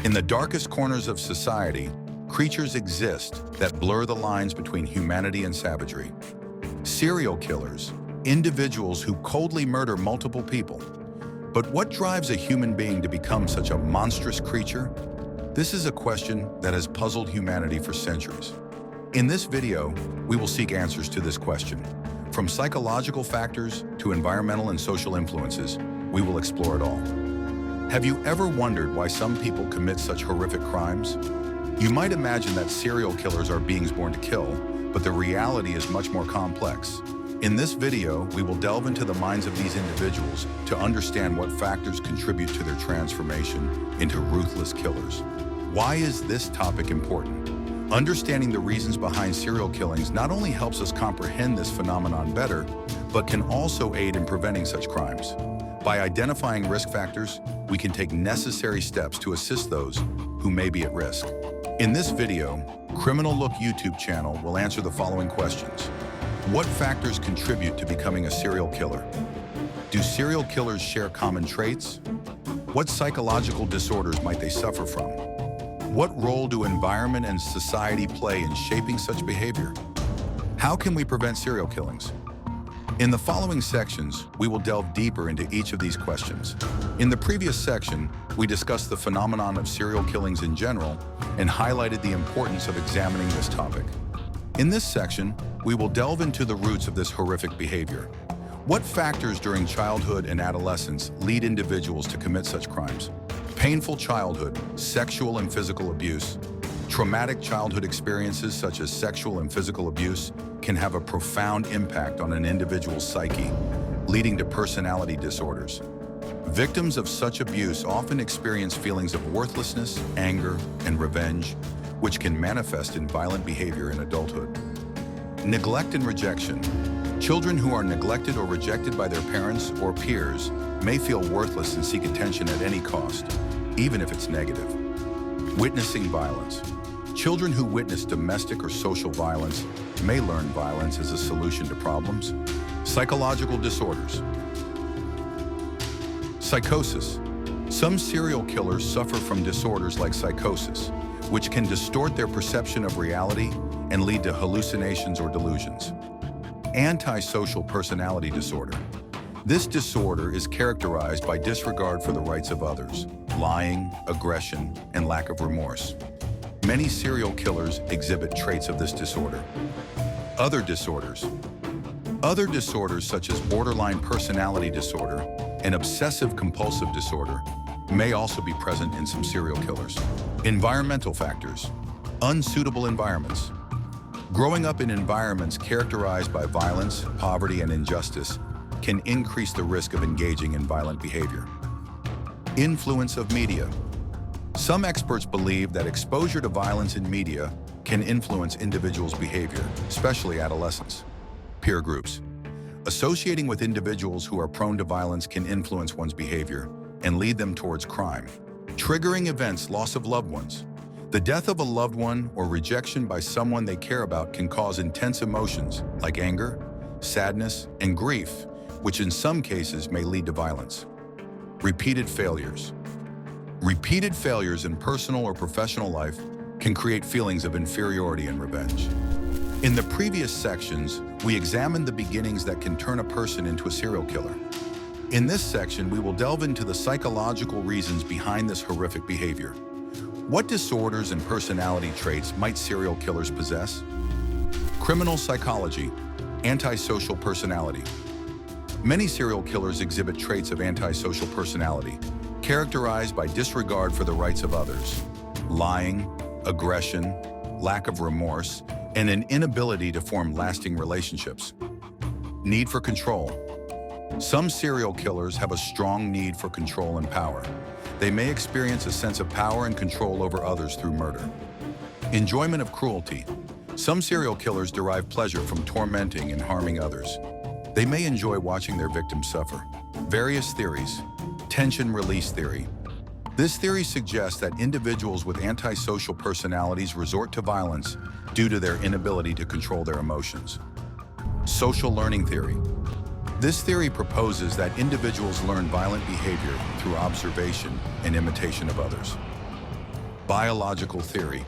In the darkest corners of society, creatures exist that blur the lines between humanity and savagery. Serial killers, individuals who coldly murder multiple people. But what drives a human being to become such a monstrous creature? This is a question that has puzzled humanity for centuries. In this video, we will seek answers to this question. From psychological factors to environmental and social influences, we will explore it all. Have you ever wondered why some people commit such horrific crimes? You might imagine that serial killers are beings born to kill, but the reality is much more complex. In this video, we will delve into the minds of these individuals to understand what factors contribute to their transformation into ruthless killers. Why is this topic important? Understanding the reasons behind serial killings not only helps us comprehend this phenomenon better, but can also aid in preventing such crimes. By identifying risk factors, we can take necessary steps to assist those who may be at risk. In this video, Criminal Look YouTube channel will answer the following questions. What factors contribute to becoming a serial killer? Do serial killers share common traits? What psychological disorders might they suffer from? What role do environment and society play in shaping such behavior? How can we prevent serial killings? In the following sections, we will delve deeper into each of these questions. In the previous section, we discussed the phenomenon of serial killings in general and highlighted the importance of examining this topic. In this section, we will delve into the roots of this horrific behavior. What factors during childhood and adolescence lead individuals to commit such crimes? Painful childhood, sexual and physical abuse, traumatic childhood experiences such as sexual and physical abuse can have a profound impact on an individual's psyche, leading to personality disorders. Victims of such abuse often experience feelings of worthlessness, anger, and revenge, which can manifest in violent behavior in adulthood. Neglect and rejection. Children who are neglected or rejected by their parents or peers may feel worthless and seek attention at any cost, even if it's negative. Witnessing violence. Children who witness domestic or social violence may learn violence as a solution to problems. Psychological disorders. Psychosis. Some serial killers suffer from disorders like psychosis, which can distort their perception of reality and lead to hallucinations or delusions. Antisocial personality disorder. This disorder is characterized by disregard for the rights of others, lying, aggression, and lack of remorse. Many serial killers exhibit traits of this disorder. Other disorders. Other disorders such as borderline personality disorder and obsessive-compulsive disorder may also be present in some serial killers. Environmental factors. Unsuitable environments. Growing up in environments characterized by violence, poverty, and injustice can increase the risk of engaging in violent behavior. Influence of media. Some experts believe that exposure to violence in media can influence individuals' behavior, especially adolescents. Peer groups. Associating with individuals who are prone to violence can influence one's behavior and lead them towards crime. Triggering events, loss of loved ones. The death of a loved one or rejection by someone they care about can cause intense emotions like anger, sadness, and grief, which in some cases may lead to violence. Repeated failures. Repeated failures in personal or professional life can create feelings of inferiority and revenge. In the previous sections, we examined the beginnings that can turn a person into a serial killer. In this section, we will delve into the psychological reasons behind this horrific behavior. What disorders and personality traits might serial killers possess? Criminal psychology, antisocial personality. Many serial killers exhibit traits of antisocial personality, characterized by disregard for the rights of others, lying, aggression, lack of remorse, and an inability to form lasting relationships. Need for control. Some serial killers have a strong need for control and power. They may experience a sense of power and control over others through murder. Enjoyment of cruelty. Some serial killers derive pleasure from tormenting and harming others. They may enjoy watching their victims suffer. Various theories. Tension release theory. This theory suggests that individuals with antisocial personalities resort to violence due to their inability to control their emotions. Social learning theory. This theory proposes that individuals learn violent behavior through observation and imitation of others. Biological theory.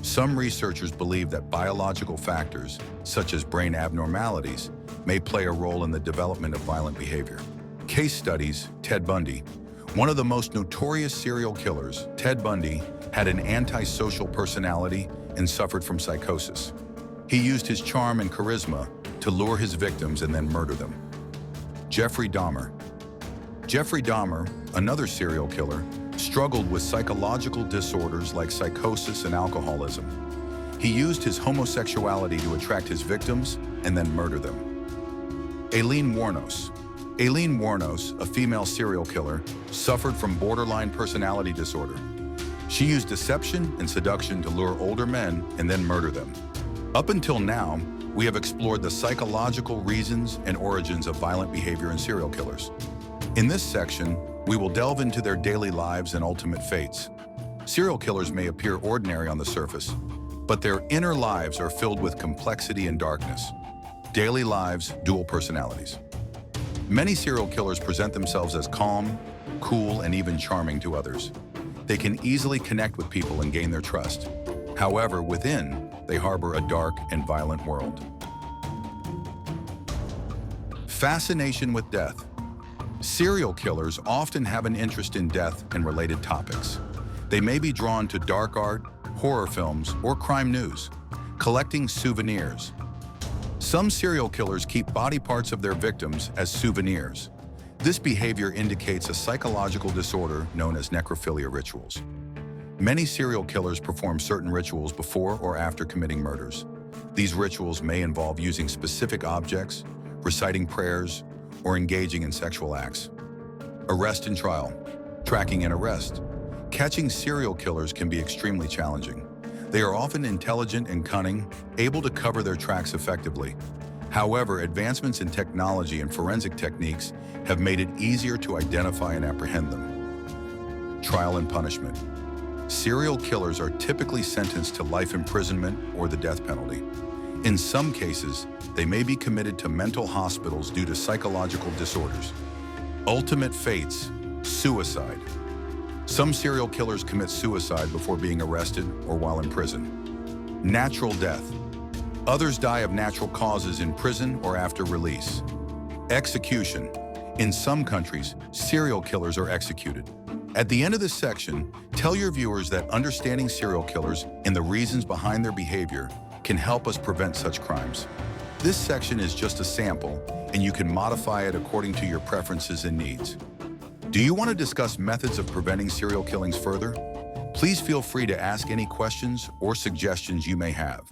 Some researchers believe that biological factors, such as brain abnormalities, may play a role in the development of violent behavior. Case studies: Ted Bundy. One of the most notorious serial killers, Ted Bundy, had an antisocial personality and suffered from psychosis. He used his charm and charisma to lure his victims and then murder them. Jeffrey Dahmer. Jeffrey Dahmer, another serial killer, struggled with psychological disorders like psychosis and alcoholism. He used his homosexuality to attract his victims and then murder them. Aileen Wuornos. Aileen Wuornos, a female serial killer, suffered from borderline personality disorder. She used deception and seduction to lure older men and then murder them. Up until now, we have explored the psychological reasons and origins of violent behavior in serial killers. In this section, we will delve into their daily lives and ultimate fates. Serial killers may appear ordinary on the surface, but their inner lives are filled with complexity and darkness. Daily lives, dual personalities. Many serial killers present themselves as calm, cool, and even charming to others. They can easily connect with people and gain their trust. However, within, they harbor a dark and violent world. Fascination with death. Serial killers often have an interest in death and related topics. They may be drawn to dark art, horror films, or crime news, collecting souvenirs. Some serial killers keep body parts of their victims as souvenirs. This behavior indicates a psychological disorder known as necrophilia rituals. Many serial killers perform certain rituals before or after committing murders. These rituals may involve using specific objects, reciting prayers, or engaging in sexual acts. Arrest and trial. Tracking and arrest. Catching serial killers can be extremely challenging. They are often intelligent and cunning, able to cover their tracks effectively. However, advancements in technology and forensic techniques have made it easier to identify and apprehend them. Trial and punishment. Serial killers are typically sentenced to life imprisonment or the death penalty. In some cases, they may be committed to mental hospitals due to psychological disorders. Ultimate fates: suicide. Some serial killers commit suicide before being arrested or while in prison. Natural death. Others die of natural causes in prison or after release. Execution. In some countries, serial killers are executed. At the end of this section, tell your viewers that understanding serial killers and the reasons behind their behavior can help us prevent such crimes. This section is just a sample, and you can modify it according to your preferences and needs. Do you want to discuss methods of preventing serial killings further? Please feel free to ask any questions or suggestions you may have.